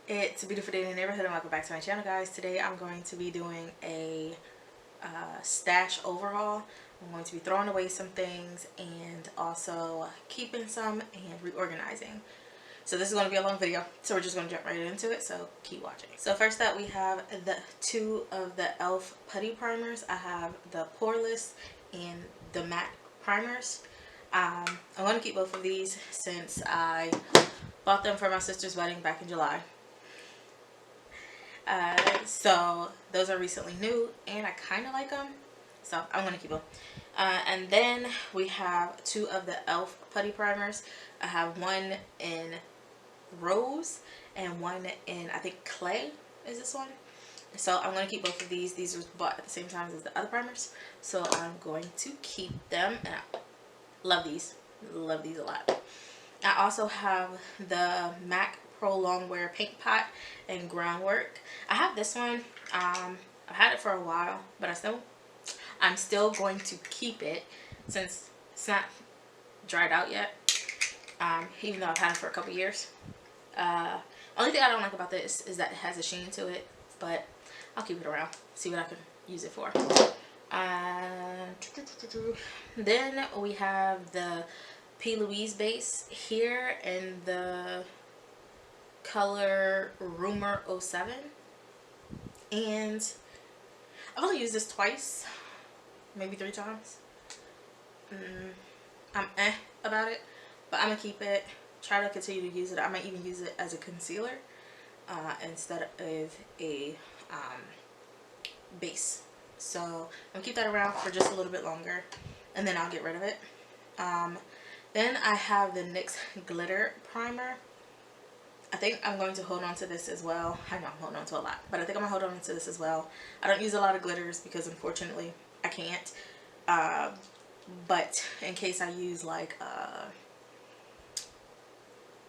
It's a beautiful day in the neighborhood and welcome back to my channel, guys. Today I'm going to be doing a stash overhaul. I'm going to be throwing away some things and also keeping some and reorganizing. So this is going to be a long video, so we're just going to jump right into it, so keep watching. So first up, we have the two of the e.l.f. putty primers. I have the poreless and the matte primers. I'm going to keep both of these since I bought them for my sister's wedding back in July. So those are recently new and I kind of like them, so I'm going to keep them. And then we have two of the e.l.f. putty primers. I have one in rose and one in, I think, clay is this one. So I'm going to keep both of these. These were bought at the same time as the other primers, so I'm going to keep them, and I love these a lot. I also have the MAC Pro Longwear Paint Pot and Groundwork. I have this one. I've had it for a while, but I'm still going to keep it since it's not dried out yet. Even though I've had it for a couple years. Only thing I don't like about this is that it has a sheen to it, but I'll keep it around, see what I can use it for. Then we have the P. Louise base here in the color Rumor 07, and I've only used this twice, maybe 3 times. I'm about it, but I'm gonna keep it, try to continue to use it. I might even use it as a concealer instead of a base. So I'm gonna keep that around for just a little bit longer and then I'll get rid of it. Then I have the NYX glitter primer. I think I'm going to hold on to this as well. I know I'm holding on to a lot, but I think I'm gonna hold on to this as well. I don't use a lot of glitters because unfortunately I can't. But in case I use like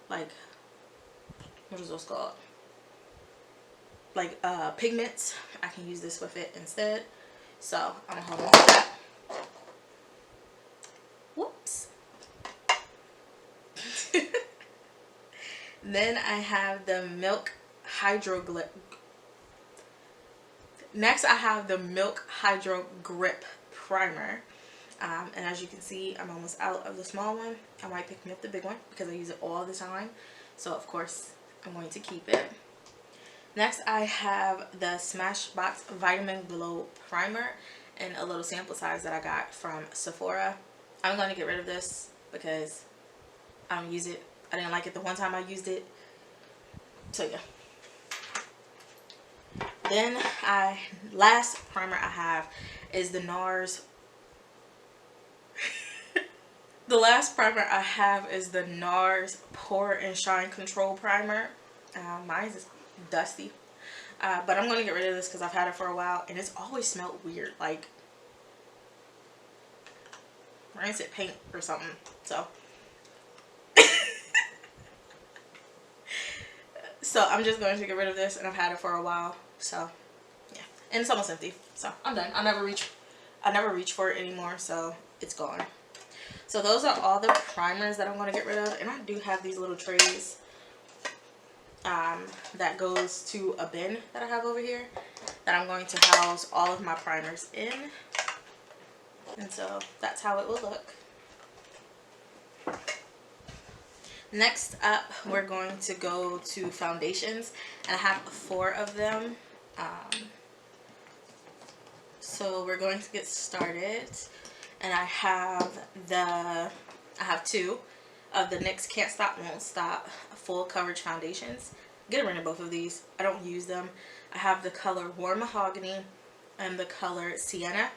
what is those called? Like pigments, I can use this with it instead. So I'm gonna hold on to that. Whoops. Then I have the Milk Hydro Grip. Next I have the Milk Hydro Grip Primer. And as you can see, I'm almost out of the small one. I might pick me up the big one because I use it all the time. So of course I'm going to keep it. Next I have the Smashbox Vitamin Glow Primer in a little sample size that I got from Sephora. I'm going to get rid of this because I don't use it. I didn't like it the one time I used it. So yeah. Then last primer I have is the NARS. The last primer I have is the NARS Pore and Shine Control Primer. Mine is dusty. But I'm going to get rid of this because I've had it for a while and it's always smelled weird. Like rancid paint or something. So so I'm just going to get rid of this, and I've had it for a while, so yeah, and it's almost empty, so I'm done. I never reach for it anymore, so it's gone. So those are all the primers that I'm going to get rid of, and I do have these little trays that goes to a bin that I have over here that I'm going to house all of my primers in, and so that's how it will look. Next up, we're going to go to foundations, and I have 4 of them. So we're going to get started, and I have 2 of the NYX Can't Stop Won't Stop full coverage foundations. Get rid of both of these. I don't use them. I have the color Warm Mahogany and the color Sienna.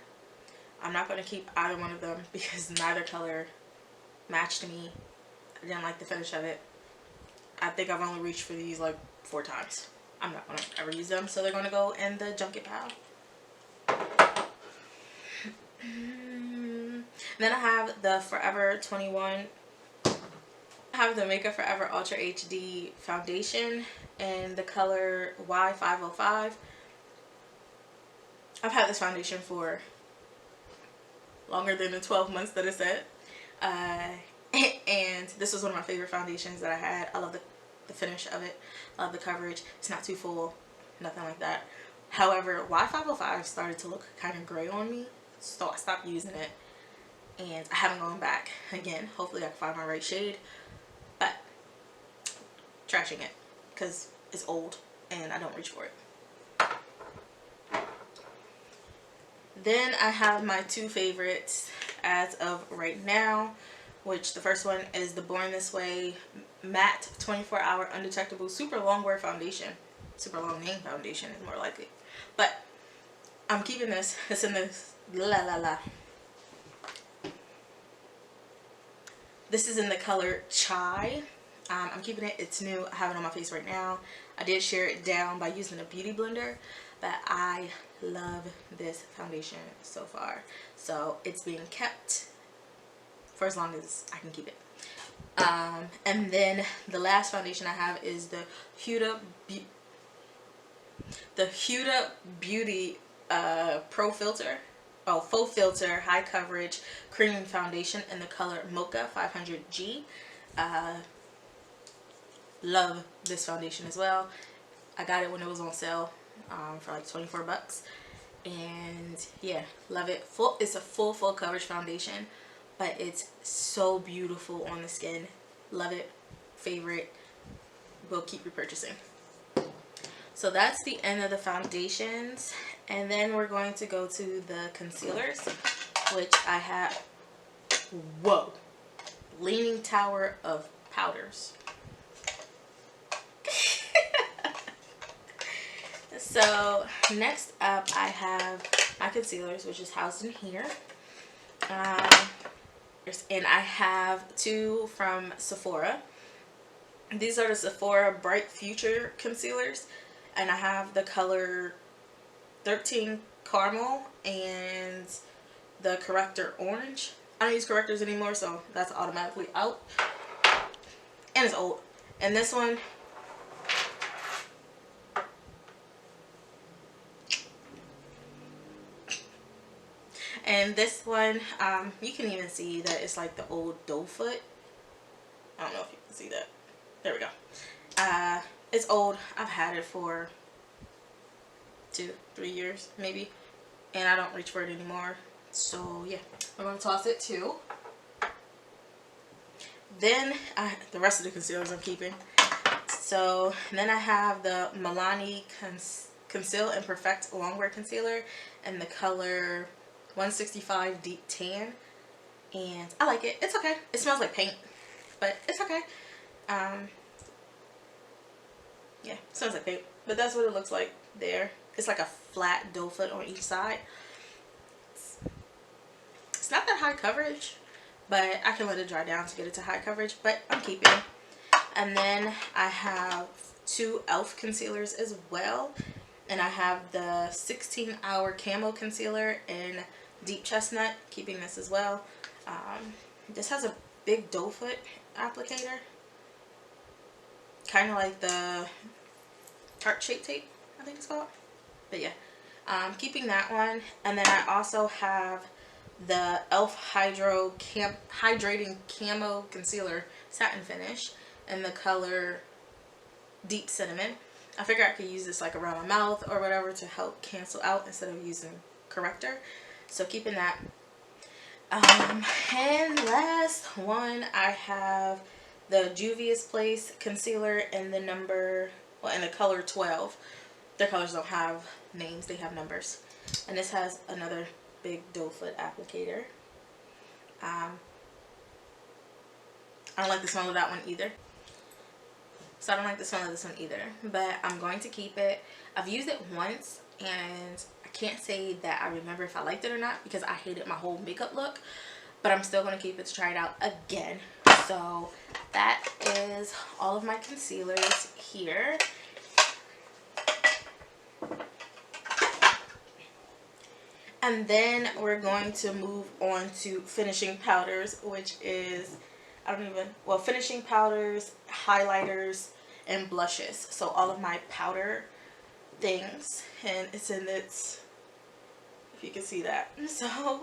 I'm not going to keep either one of them because neither color matched me. I didn't like the finish of it. I think I've only reached for these like 4 times. I'm not going to ever use them, so they're going to go in the junk it pile. Then I have the Forever 21. I have the Makeup Forever Ultra HD foundation in the color Y505. I've had this foundation for longer than the 12 months that it said. And this was one of my favorite foundations that I had. I love the finish of it. Love the coverage. It's not too full, nothing like that. However, Y505 started to look kind of gray on me, so I stopped using it, and I haven't gone back again. Hopefully I can find my right shade, but trashing it because it's old and I don't reach for it. Then I have my two favorites as of right now, which the first one is the Born This Way Matte 24-Hour Undetectable Super Long Wear Foundation. Super long name foundation is more likely. But I'm keeping this. It's in this This is in the color Chai. I'm keeping it. It's new. I have it on my face right now. I did shear it down by using a beauty blender, but I love this foundation so far. So it's being kept for as long as I can keep it. And then the last foundation I have is the Huda Beauty Pro Filter. Oh, Faux Filter High Coverage Cream Foundation in the color Mocha 500G. Love this foundation as well. I got it when it was on sale for like 24 bucks. And yeah, love it. It's a full coverage foundation, but it's so beautiful on the skin. Love it. Favorite. Will keep repurchasing. So that's the end of the foundations, and then we're going to go to the concealers, which I have, whoa, Leaning Tower of powders. So next up I have my concealers, which is housed in here, and I have two from Sephora. These are the Sephora Bright Future concealers, and I have the color 13 Caramel and the corrector Orange. I don't use correctors anymore, so that's automatically out, and it's old. And this one, you can even see that it's like the old doe foot. I don't know if you can see that. There we go. It's old. I've had it for 2-3 years maybe, and I don't reach for it anymore. So yeah, I'm gonna toss it too. Then the rest of the concealers I'm keeping. So then I have the Milani Conceal and Perfect Longwear Concealer in the color 165 Deep Tan, and I like it. It's okay. It smells like paint, but it's okay. Yeah, smells like paint, but that's what it looks like there. It's like a flat doe foot on each side. It's not that high coverage, but I can let it dry down to get it to high coverage, but I'm keeping it. And then I have two e.l.f. concealers as well, and I have the 16-hour Camo Concealer in Deep Chestnut, keeping this as well. This has a big doe foot applicator, kind of like the Tarte Shape Tape, I think it's called. But yeah, keeping that one. And then I also have the e.l.f. Hydrating Camo Concealer Satin Finish in the color Deep Cinnamon. I figured I could use this like around my mouth or whatever to help cancel out instead of using corrector. So keeping that. And last one, I have the Juvia's Place concealer in the in the color 12. Their colors don't have names, they have numbers. And this has another big doe foot applicator. I don't like the smell of that one either. So I don't like the smell of this one either, but I'm going to keep it. I've used it once, and I can't say that I remember if I liked it or not because I hated my whole makeup look, but I'm still going to keep it to try it out again. So that is all of my concealers here. And then we're going to move on to finishing powders, which is, finishing powders, highlighters, and blushes. So all of my powder things, and it's in its, if you can see that. So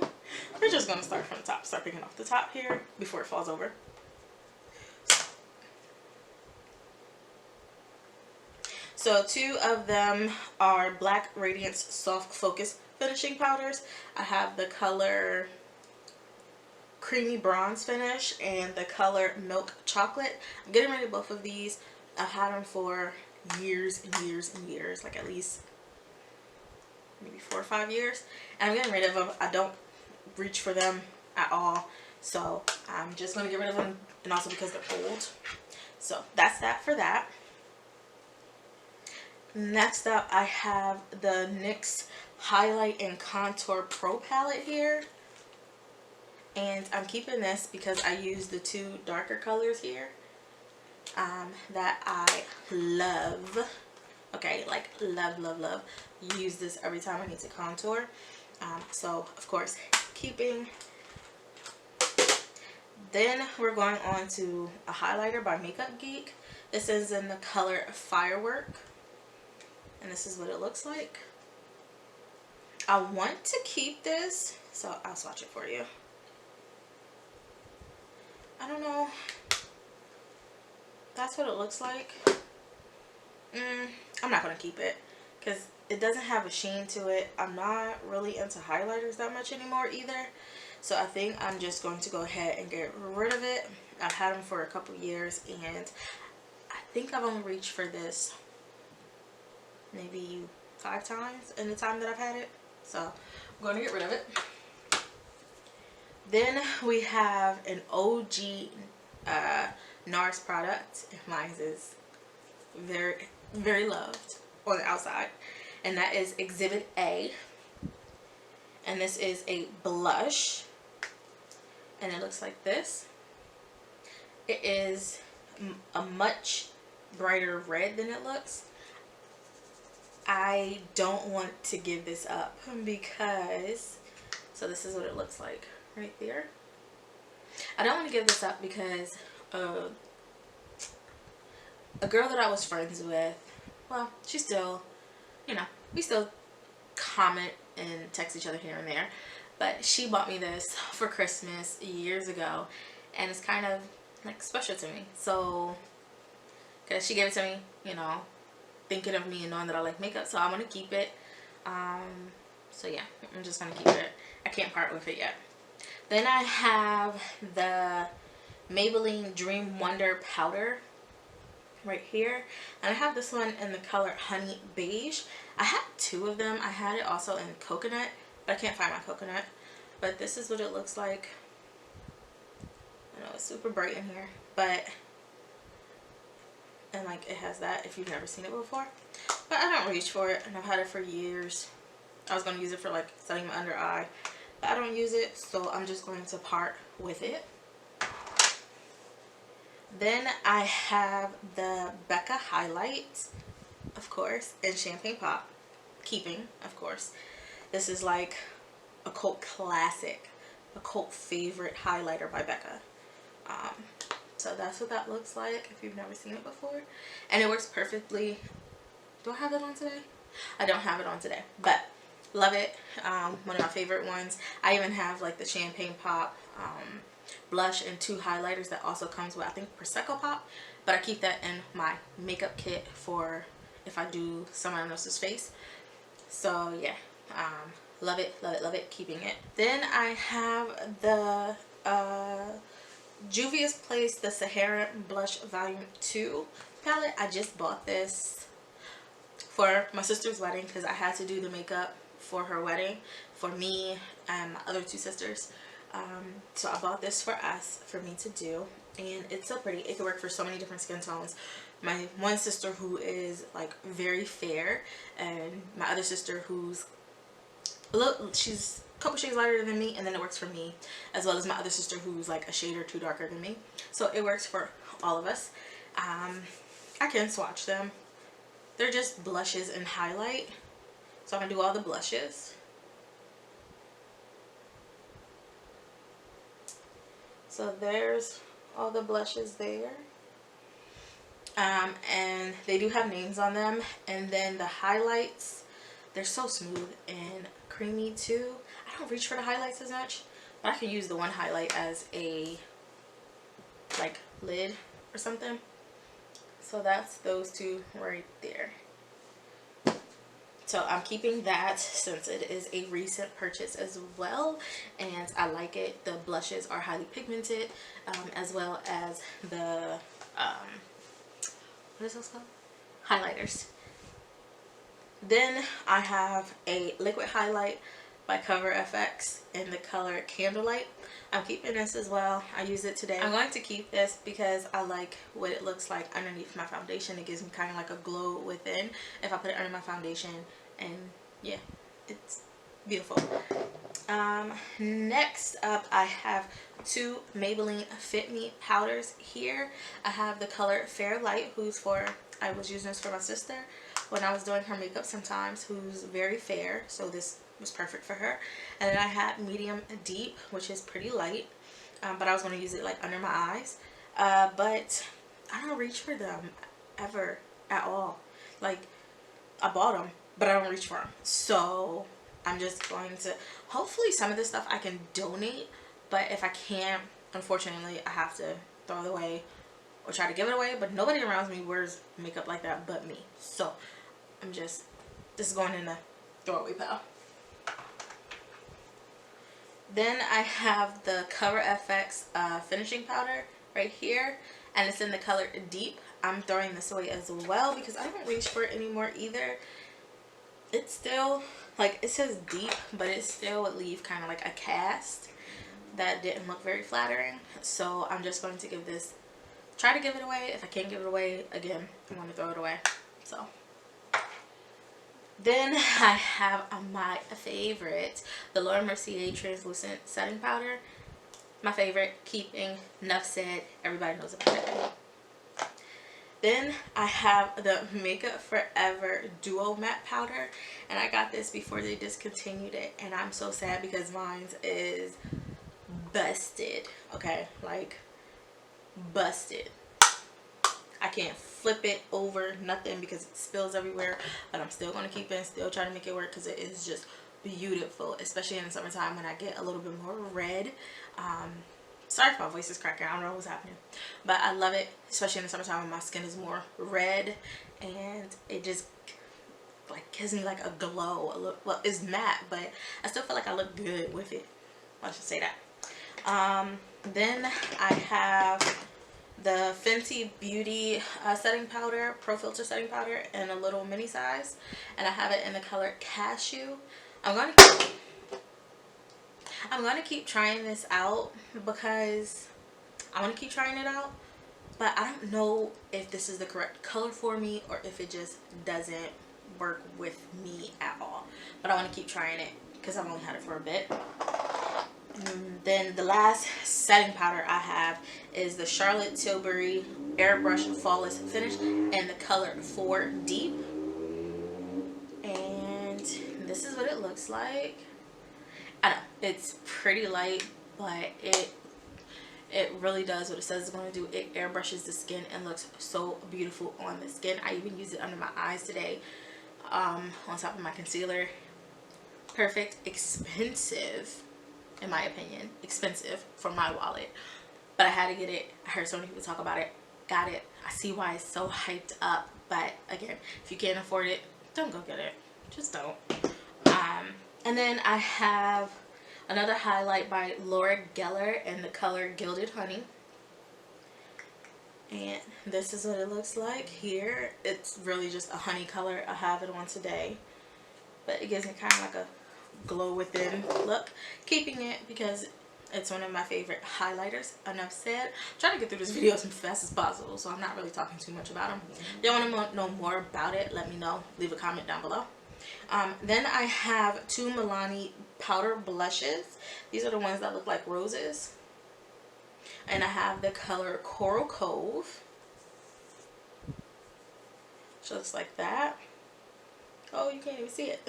we're just going to start from the top, start picking off the top here before it falls over. So two of them are Black Radiance Soft Focus Finishing Powders. I have the color Creamy Bronze Finish and the color Milk Chocolate. I'm getting rid of both of these. I've had them for years and years and years, like at least maybe 4 or 5 years. And I'm getting rid of them. I don't reach for them at all. So I'm just going to get rid of them, and also because they're old. So that's that for that. Next up, I have the NYX Highlight and Contour Pro Palette here. And I'm keeping this because I use the two darker colors here that I love. Okay, like love, love, love. Use this every time I need to contour. So, of course, keeping. Then we're going on to a highlighter by Makeup Geek. This is in the color Firework. And this is what it looks like. I want to keep this, so I'll swatch it for you. I don't know. That's what it looks like. I'm not going to keep it because it doesn't have a sheen to it. I'm not really into highlighters that much anymore either. So I think I'm just going to go ahead and get rid of it. I've had them for a couple years, and I think I've only reached for this maybe 5 times in the time that I've had it. So I'm going to get rid of it. Then we have an OG NARS product. Mine is very, very loved on the outside. And that is Exhibit A. And this is a blush. And it looks like this. It is a much brighter red than it looks. I don't want to give this up because, so this is what it looks like right there. I don't want to give this up because a girl that I was friends with, well, she still, you know, we still comment and text each other here and there, but she bought me this for Christmas years ago, and it's kind of like special to me. So, because she gave it to me, you know, thinking of me and knowing that I like makeup, so I'm gonna keep it. So yeah, I'm just gonna keep it. I can't part with it yet. Then I have the Maybelline Dream Wonder powder right here, and I have this one in the color Honey Beige. I have 2 of them. I had it also in coconut, but I can't find my coconut. But this is what it looks like. I know it's super bright in here, but and like it has that if you've never seen it before. But I don't reach for it, and I've had it for years. I was going to use it for like setting my under eye, but I don't use it, so I'm just going to part with it. Then I have the Becca highlight, of course, in Champagne Pop. Keeping, of course. This is like a cult classic, a cult favorite highlighter by Becca. So that's what that looks like if you've never seen it before. And it works perfectly. Do I have it on today? I don't have it on today, but love it. One of my favorite ones. I even have like the Champagne Pop blush and 2 highlighters that also comes with, I think, Prosecco Pop. But I keep that in my makeup kit for if I do someone else's face. So yeah, love it, love it, love it, keeping it. Then I have the Juvia's Place, the Sahara Blush Volume 2 palette. I just bought this for my sister's wedding because I had to do the makeup for her wedding for me and my other 2 sisters. So I bought this for us, for me to do, and it's so pretty. It can work for so many different skin tones. My one sister who is like very fair, and my other sister who's a little, she's a couple shades lighter than me, and then it works for me, as well as my other sister who's like a shade or 2 darker than me. So it works for all of us. I can swatch them. They're just blushes and highlight. So I'm gonna do all the blushes. So there's all the blushes there. And they do have names on them. And then the highlights, they're so smooth and creamy too. I don't reach for the highlights as much, but I can use the one highlight as a like lid or something. So that's those 2 right there. So I'm keeping that since it is a recent purchase as well, and I like it. The blushes are highly pigmented, as well as the what is this called? Highlighters. Then I have a liquid highlight by Cover FX in the color Candlelight. I'm keeping this as well. I use it today. I'm going to keep this because I like what it looks like underneath my foundation. It gives me kind of like a glow within if I put it under my foundation, and yeah, it's beautiful. Next up, I have two Maybelline Fit Me powders here. I have the color Fairlight, I was using this for my sister when I was doing her makeup sometimes, who's very fair, so this was perfect for her. And then I had Medium Deep, which is pretty light, but I was going to use it like under my eyes, but I don't reach for them ever at all. Like, I bought them, but I don't reach for them, so I'm just going to, hopefully some of this stuff I can donate, but if I can't, unfortunately I have to throw it away or try to give it away. But nobody around me wears makeup like that but me, so this is going in the throwaway pile. Then I have the Cover FX finishing powder right here, and it's in the color Deep. I'm throwing this away as well because I don't reach for it anymore either. It's still, like, it says deep, but it still would leave kind of like a cast that didn't look very flattering. So I'm just going to try to give it away. If I can't give it away, again, I'm going to throw it away. So then I have my favorite, the Laura Mercier translucent setting powder. My favorite, keeping, enough said, everybody knows about it. Then I have the Makeup Forever Duo Matte Powder, and I got this before they discontinued it, and I'm so sad because mine is busted, okay, like busted. I can't flip it over, nothing, because it spills everywhere, but I'm still going to keep it, still trying to make it work because it is just beautiful, especially in the summertime when I get a little bit more red. Sorry if my voice is cracking, I don't know what's happening, but I love it, especially in the summertime when my skin is more red, and it just like gives me like a glow. Well, it's matte, but I still feel like I look good with it. I should say that. Then I have the Fenty Beauty setting powder, Pro Filter setting powder in a little mini size, and I have it in the color Cashew. I'm going to keep trying this out because I want to keep trying it out, but I don't know if this is the correct color for me or if it just doesn't work with me at all. But I want to keep trying it because I've only had it for a bit. And then the last setting powder I have is the Charlotte Tilbury Airbrush Flawless Finish in the color 4 Deep. And this is what it looks like. I know it's pretty light, but it really does what it says it's going to do. It airbrushes the skin and looks so beautiful on the skin. I even used it under my eyes today, on top of my concealer. Perfect. Expensive, in my opinion, expensive for my wallet, but I had to get it. I heard so many people talk about it, got it. I see why it's so hyped up, but again, if you can't afford it, don't go get it. Just don't. And then I have another highlight by Laura Geller in the color Gilded Honey, and this is what it looks like here. It's really just a honey color. I have it on today, but it gives me kind of like a glow within look. Keeping it because it's one of my favorite highlighters. Enough said. I'm trying to get through this video as fast as possible, so I'm not really talking too much about them. If you want to know more about it, let me know. Leave a comment down below. Then I have two Milani powder blushes. These are the ones that look like roses, and I have the color Coral Cove, which looks like that. Oh, you can't even see it.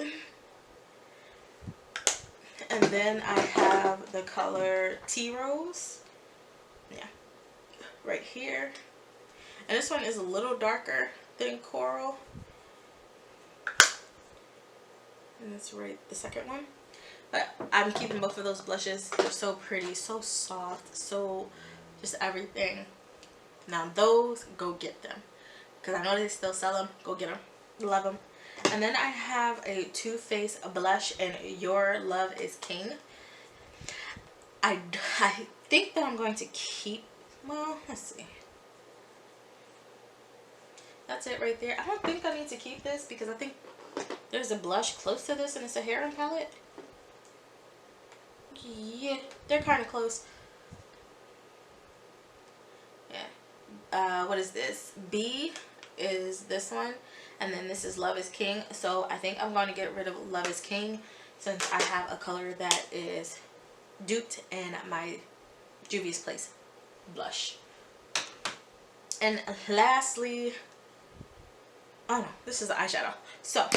And then I have the color Tea Rose, yeah, right here, and this one is a little darker than Coral, and that's right, the second one. But I'm keeping both of those blushes. They're so pretty, so soft, so just everything. Now those, go get them, because I know they still sell them. Go get them. Love them. And then I have a Too Faced blush in Your Love is King. I think that I'm going to keep, well, let's see. That's it right there. I don't think I need to keep this because I think there's a blush close to this and it's a Heron palette. Yeah, they're kind of close. Yeah. What is this? B is this one. And then this is Love is King. So I think I'm going to get rid of Love is King since I have a color that is duped in my Juvia's Place blush. And lastly, oh no, this is the eyeshadow. So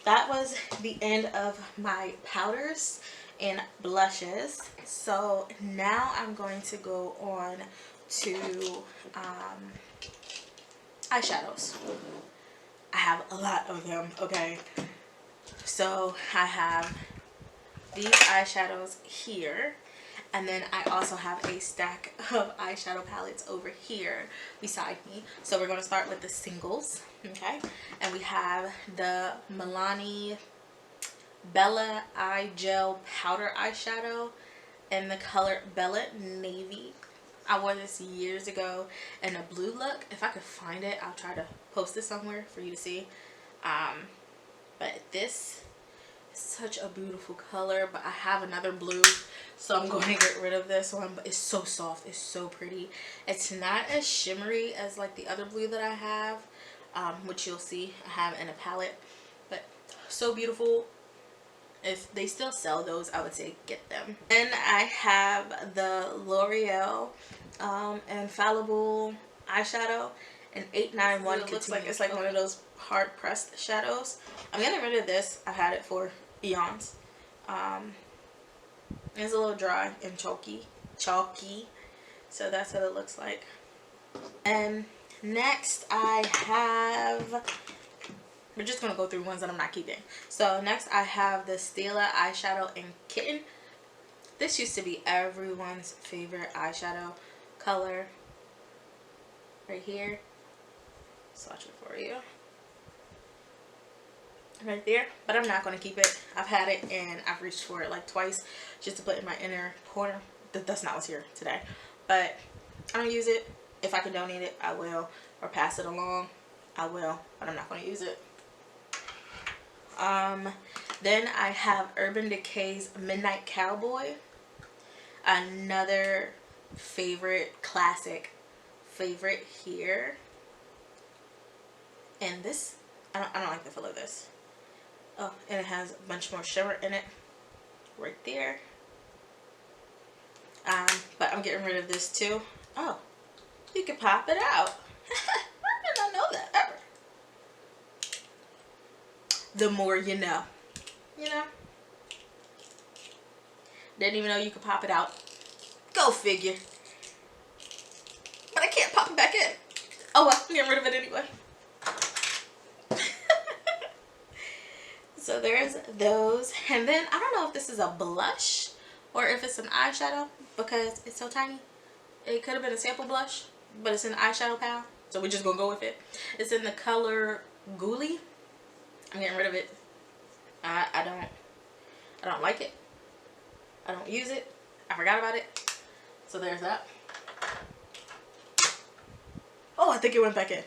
that was the end of my powders and blushes. So now I'm going to go on to eyeshadows. I have a lot of them, okay? So I have these eyeshadows here, and then I also have a stack of eyeshadow palettes over here beside me. So we're going to start with the singles, okay? And we have the Milani Bella Eye Gel Powder Eyeshadow in the color Bella Navy. I wore this years ago in a blue look. If I could find it, I'll try to post this somewhere for you to see. But this is such a beautiful color, but I have another blue, so I'm going to get rid of this one. But it's so soft, it's so pretty. It's not as shimmery as like the other blue that I have, which you'll see I have in a palette, but so beautiful. If they still sell those, I would say get them. Then I have the L'Oreal Infallible eyeshadow in 891. It looks like it's like one of those hard pressed shadows. I'm getting rid of this. I've had it for eons. It's a little dry and chalky, so that's what it looks like. And next I have, we're just gonna go through ones that I'm not keeping. So next I have the Stila eyeshadow in Kitten. This used to be everyone's favorite eyeshadow color. Right here. Swatch it for you. Right there. But I'm not going to keep it. I've had it and I've reached for it like twice just to put in my inner corner. That's not what's here today. But I don't use it. If I can donate it, I will. Or pass it along, I will. But I'm not going to use it. Then I have Urban Decay's Midnight Cowboy. Another favorite, classic favorite here. And this, I don't like the feel of this. Oh, and it has a bunch more shimmer in it right there. But I'm getting rid of this too. Oh, you can pop it out. I did not know that ever. The more you know. You know? Didn't even know you could pop it out. Go figure. But I can't pop it back in. Oh well, I'm getting rid of it anyway. So there's those. And then I don't know if this is a blush or if it's an eyeshadow because it's so tiny. It could have been a sample blush, but it's an eyeshadow pal. So we're just gonna go with it. It's in the color Ghoulie. I'm getting rid of it. I don't like it. I don't use it. I forgot about it. So there's that. Oh, I think it went back in.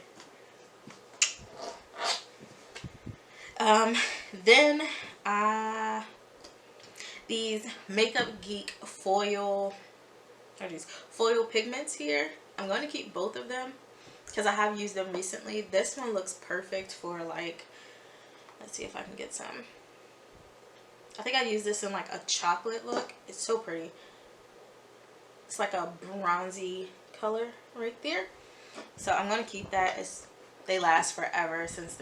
Then these Makeup Geek foil, what are these? Foil pigments here. I'm going to keep both of them because I have used them recently. This one looks perfect for like, let's see if I can get some. I think I used this in like a chocolate look. It's so pretty. It's like a bronzy color right there. So I'm going to keep that. They last forever since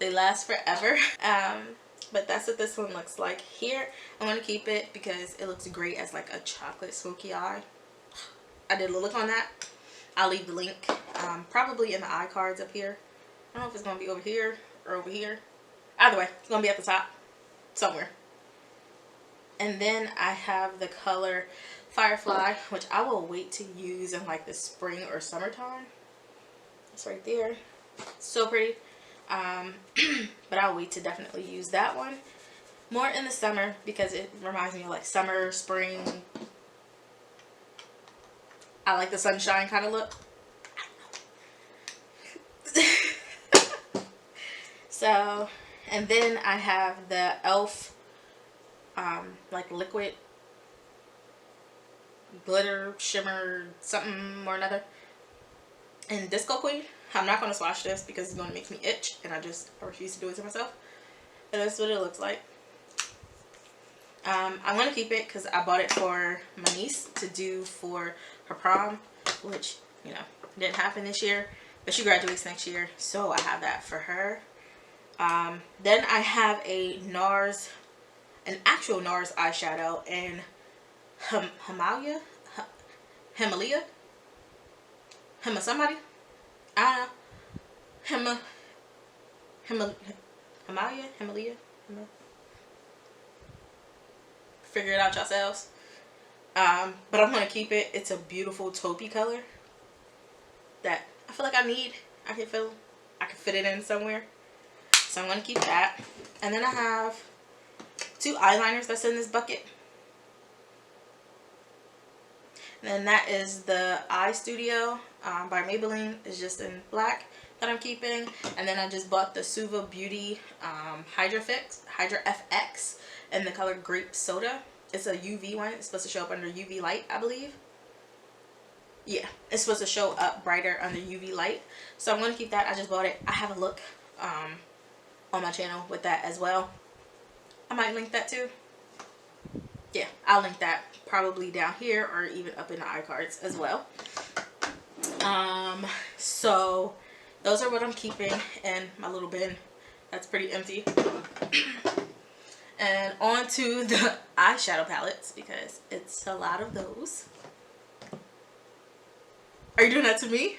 they last forever. But that's what this one looks like here. I'm going to keep it because it looks great as like a chocolate smoky eye. I did a look on that. I'll leave the link probably in the eye cards up here. I don't know if it's going to be over here or over here. Either way, it's going to be at the top somewhere. And then I have the color Firefly, which I will wait to use in like the spring or summertime. It's right there. So pretty. Um, but I'll wait to definitely use that one more in the summer because it reminds me of like summer, spring. I like the sunshine kind of look. So, and then I have the e.l.f. Like liquid glitter shimmer something or another in Disco Queen. I'm not going to swatch this because it's going to make me itch, and I refuse to do it to myself. And that's what it looks like. I'm going to keep it because I bought it for my niece to do for her prom, which, you know, didn't happen this year, but she graduates next year, so I have that for her. Then I have an actual NARS eyeshadow in Himalaya, somebody, I don't know, Himalaya, figure it out yourselves. But I'm gonna keep it. It's a beautiful taupey color that I feel like I need. I can fit it in somewhere. So I'm gonna keep that. And then I have 2 eyeliners that's in this bucket. And then that is the Eye Studio by Maybelline. It's just in black that I'm keeping. And then I just bought the Suva Beauty Hydra FX in the color Grape Soda. It's a UV one. It's supposed to show up under UV light, I believe. Yeah, it's supposed to show up brighter under UV light. So I'm going to keep that. I just bought it. I have a look on my channel with that as well. I might link that too. Yeah, I'll link that probably down here or even up in the iCards as well. So those are what I'm keeping in my little bin. That's pretty empty. And on to the eyeshadow palettes because it's a lot of those. Are you doing that to me?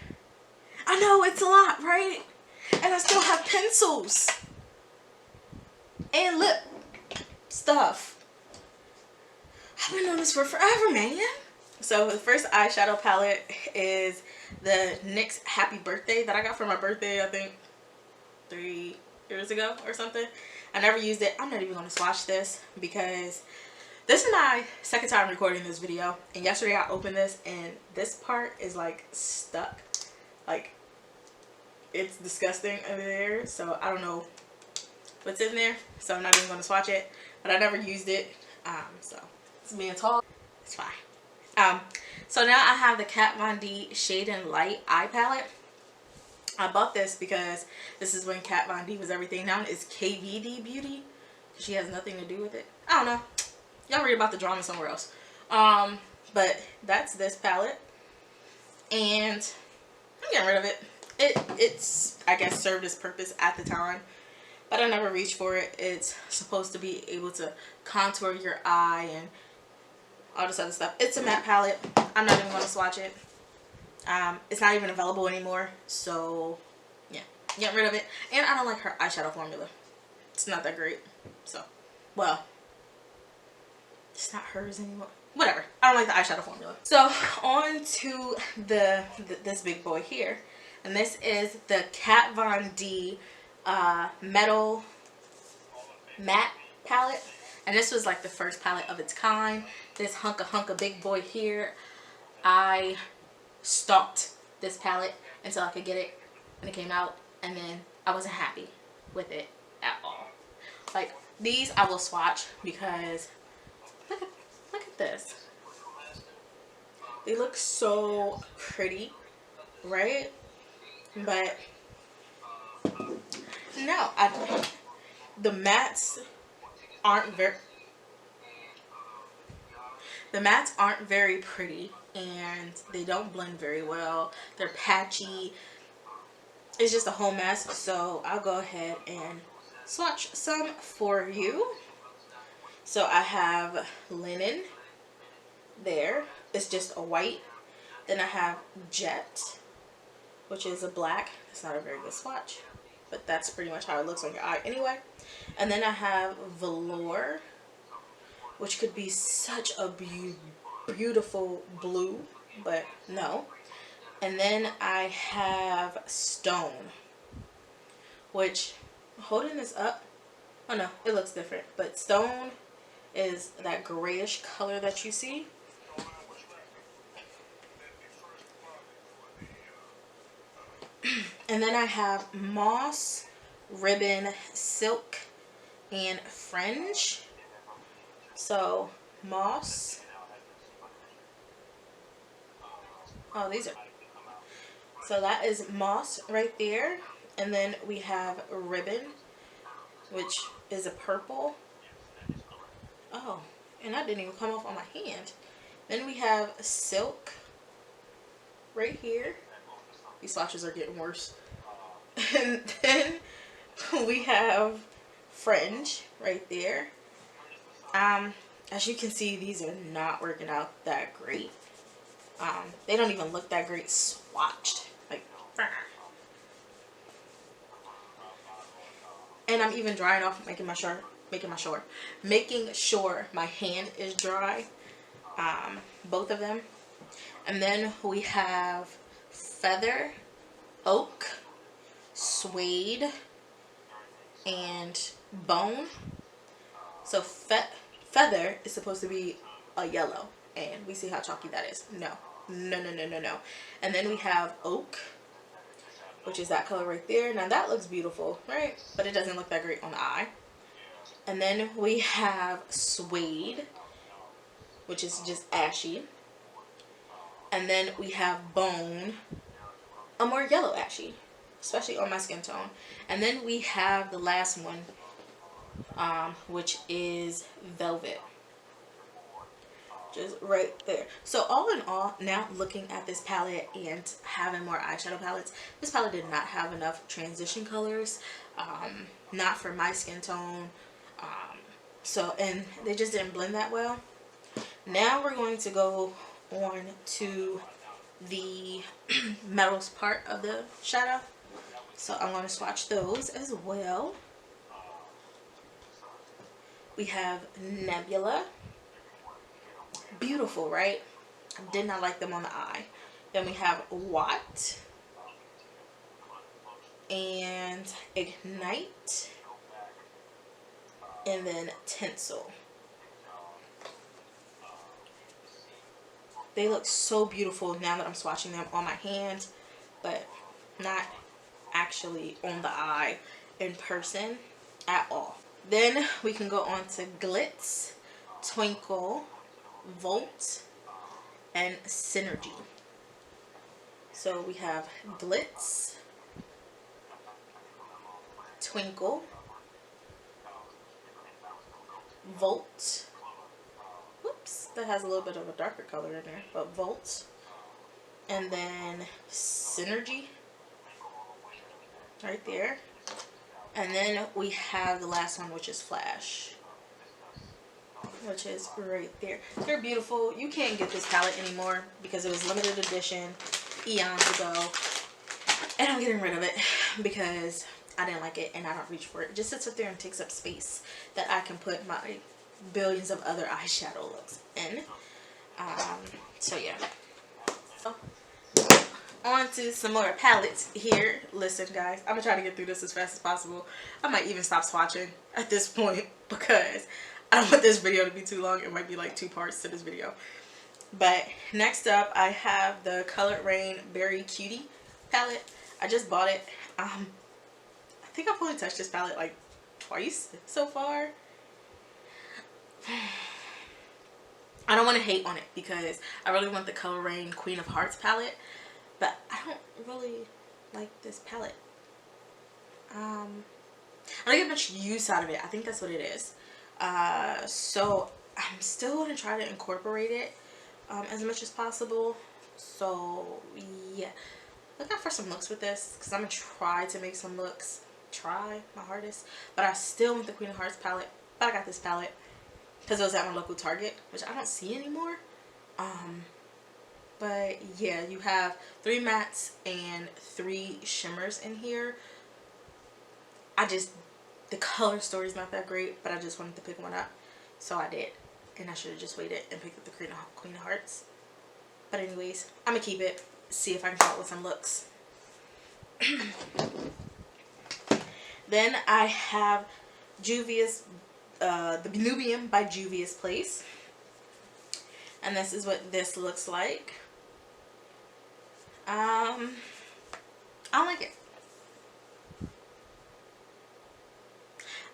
I know, it's a lot, right? And I still have pencils and lip stuff. I've been doing this for forever, man. So the first eyeshadow palette is the NYX Happy Birthday that I got for my birthday, I think 3 years ago or something. I never used it. I'm not even going to swatch this because this is my second time recording this video. And yesterday I opened this and this part is like stuck. Like, it's disgusting under there. So I don't know what's in there. So I'm not even going to swatch it. But I never used it. So it's being tall. It's fine. So now I have the Kat Von D Shade and Light eye palette. I bought this because this is when Kat Von D was everything. Now it's KVD Beauty. She has nothing to do with it. I don't know. Y'all read about the drama somewhere else. But that's this palette. And I'm getting rid of it. It's I guess served its purpose at the time. But I never reached for it. It's supposed to be able to contour your eye and all this other stuff. It's a matte palette. I'm not even going to swatch it. It's not even available anymore. So, yeah. Get rid of it. And I don't like her eyeshadow formula. It's not that great. So, well, it's not hers anymore. Whatever. I don't like the eyeshadow formula. So, on to this big boy here. And this is the Kat Von D Metal Matte palette. And this was like the first palette of its kind. This hunka big boy here. I stalked this palette until I could get it when it came out. And then I wasn't happy with it at all. Like, these I will swatch because look at this. They look so pretty, right? But no, the mattes aren't very pretty, and they don't blend very well. They're patchy. It's just a whole mess. So I'll go ahead and swatch some for you. So I have Linen there. It's just a white. Then I have Jet, which is a black. It's not a very good swatch, but that's pretty much how it looks on your eye anyway. And then I have Velour, which could be such a beautiful blue, but no. And then I have Stone, which holding this up, oh no, it looks different, but stone is that grayish color that you see. And then I have moss, ribbon, silk, and fringe. So moss. Oh, these are. So that is moss right there. And then we have ribbon, which is a purple. Oh, and that didn't even come off on my hand. Then we have silk right here. These swatches are getting worse. And then we have fringe right there. As you can see, these are not working out that great. They don't even look that great swatched. Like, and I'm even drying off, making sure my hand is dry. Both of them. And then we have feather, oak, suede, and bone. So feather is supposed to be a yellow, and we see how chalky that is. No. And then we have oak, which is that color right there. Now that looks beautiful, right? But it doesn't look that great on the eye. And then we have suede, which is just ashy. And then we have bone, a more yellow ashy, especially on my skin tone. And then we have the last one, which is velvet, just right there. So all in all, now looking at this palette and having more eyeshadow palettes, this palette did not have enough transition colors, not for my skin tone, and they just didn't blend that well. Now we're going to go on to the metals part of the shadow. So I'm going to swatch those as well. We have Nebula. Beautiful, right? I did not like them on the eye. Then we have Watt and Ignite, and then Tinsel. They look so beautiful now that I'm swatching them on my hand, but not actually on the eye in person at all. Then we can go on to Glitz, Twinkle, Volt, and Synergy. So we have Glitz, Twinkle, Volt. Whoops, that has a little bit of a darker color in there, but Volt. And then Synergy right there. And then we have the last one, which is Flash, which is right there. They're beautiful. You can't get this palette anymore because it was limited edition eons ago, and I'm getting rid of it because I didn't like it and I don't reach for it. It just sits up there and takes up space that I can put my billions of other eyeshadow looks in. So yeah. On to some more palettes here. Listen guys, I'm gonna try to get through this as fast as possible. I might even stop swatching at this point because I don't want this video to be too long. It might be like 2 parts to this video. But next up I have the Colored Rain Berry Cutie palette. I just bought it. I think I've only touched this palette like twice so far. I don't want to hate on it because I really want the Color Rain Queen of Hearts palette, but I don't really like this palette. I don't get much use out of it. I think that's what it is. So I'm still going to try to incorporate it as much as possible. So yeah, look out for some looks with this because I'm going to try to make some looks. Try my hardest, but I still want the Queen of Hearts palette. But I got this palette because it was at my local Target, which I don't see anymore. But yeah, you have 3 mattes and 3 shimmers in here. The color story is not that great, but I just wanted to pick one up, so I did. And I should have just waited and picked up the Queen of Hearts. But anyways, I'm gonna keep it, see if I can come up with some looks. Then I have Juvia's, the Nubian by Juvia's Place. And this is what this looks like. I like it.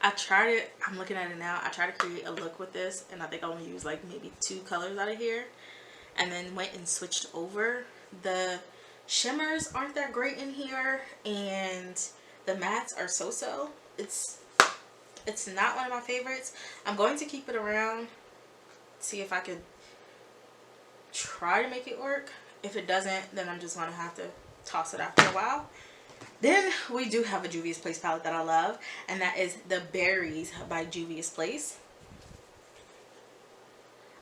I tried it. I'm looking at it now. I tried to create a look with this, and I think I only used like maybe 2 colors out of here, and then went and switched over. The shimmers aren't that great in here, and the mattes are so-so. It's not one of my favorites. I'm going to keep it around, see if I could try to make it work. If it doesn't, then I'm just gonna have to toss it after a while. Then we do have a Juvia's Place palette that I love, and that is the Berries by Juvia's Place.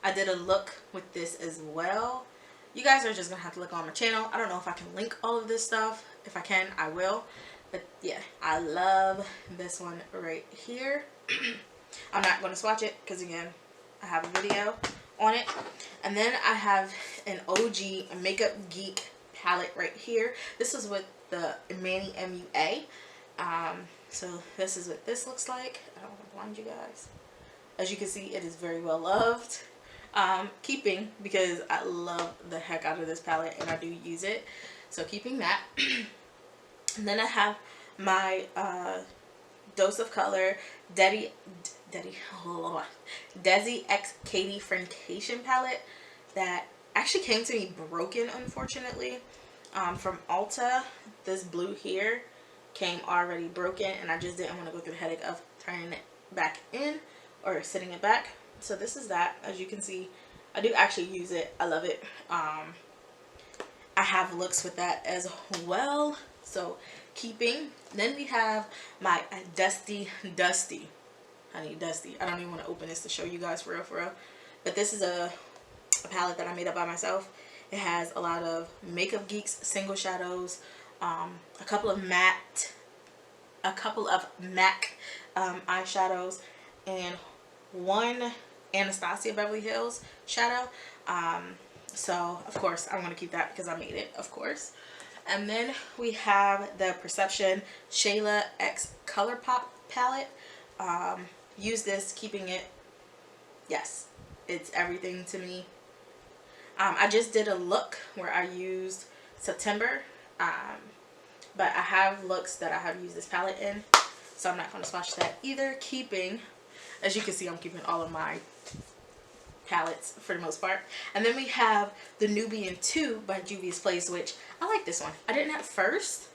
I did a look with this as well. You guys are just gonna have to look on my channel. I don't know if I can link all of this stuff. If I can, I will. But yeah, I love this one right here. I'm not going to swatch it because, again, I have a video on it. And then I have an OG Makeup Geek palette right here. This is with the Manny MUA. So this is what this looks like. I don't want to blind you guys. As you can see, it is very well loved. Keeping, because I love the heck out of this palette and I do use it. So keeping that. And then I have my Dose of Color Desi X Katie Friendcation palette that actually came to me broken, unfortunately, from Ulta. This blue here came already broken, and I just didn't want to go through the headache of turning it back in or setting it back. So this is that. As you can see, I do actually use it. I love it. I have looks with that as well. So keeping. Then we have my Dusty Honey Dusty. I don't even want to open this to show you guys for real. But this is a palette that I made up by myself. It has a lot of Makeup Geek's single shadows, a couple of MAC eyeshadows, and one Anastasia Beverly Hills shadow. So of course I'm going to keep that because I made it, of course. And then we have the Perception Shayla X Color Pop palette. Use this, keeping it. Yes, it's everything to me. I just did a look where I used September, but I have looks that I have used this palette in, so I'm not going to swatch that either. Keeping, as you can see, I'm keeping all of my palettes for the most part. And then we have the Nubian 2 by Juvia's Place, which I like this one. I didn't at first,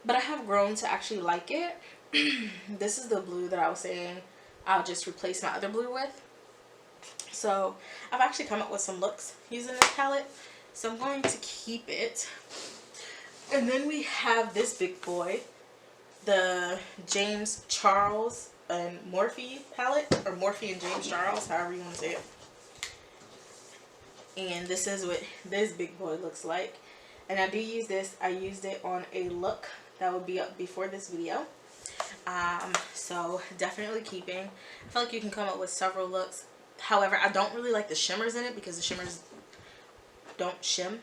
but I have grown to actually like it. This is the blue that I was saying I'll just replace my other blue with. So I've actually come up with some looks using this palette, so I'm going to keep it. And then we have this big boy, the James Charles and Morphe palette, or Morphe and James Charles, however you want to say it. And this is what this big boy looks like. And I do use this. I used it on a look that will be up before this video. So definitely keeping. I feel like you can come up with several looks. However, I don't really like the shimmers in it because the shimmers don't shim,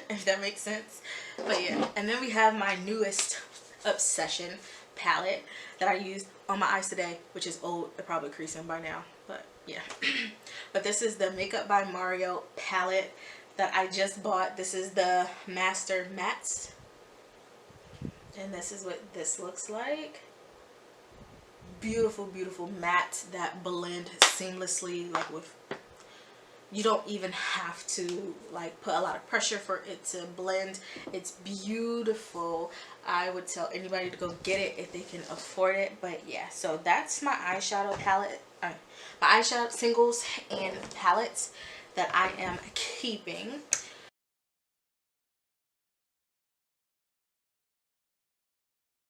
if that makes sense. But yeah, and then we have my newest obsession palette that I used on my eyes today, which is old. They're probably creasing by now, but yeah. But this is the Makeup by Mario palette that I just bought. This is the Master Mattes, and this is what this looks like. Beautiful, beautiful mattes that blend seamlessly, like with, you don't even have to like put a lot of pressure for it to blend. It's beautiful. I would tell anybody to go get it if they can afford it. But yeah, so that's my eyeshadow palette, my eyeshadow singles and palettes that I am keeping.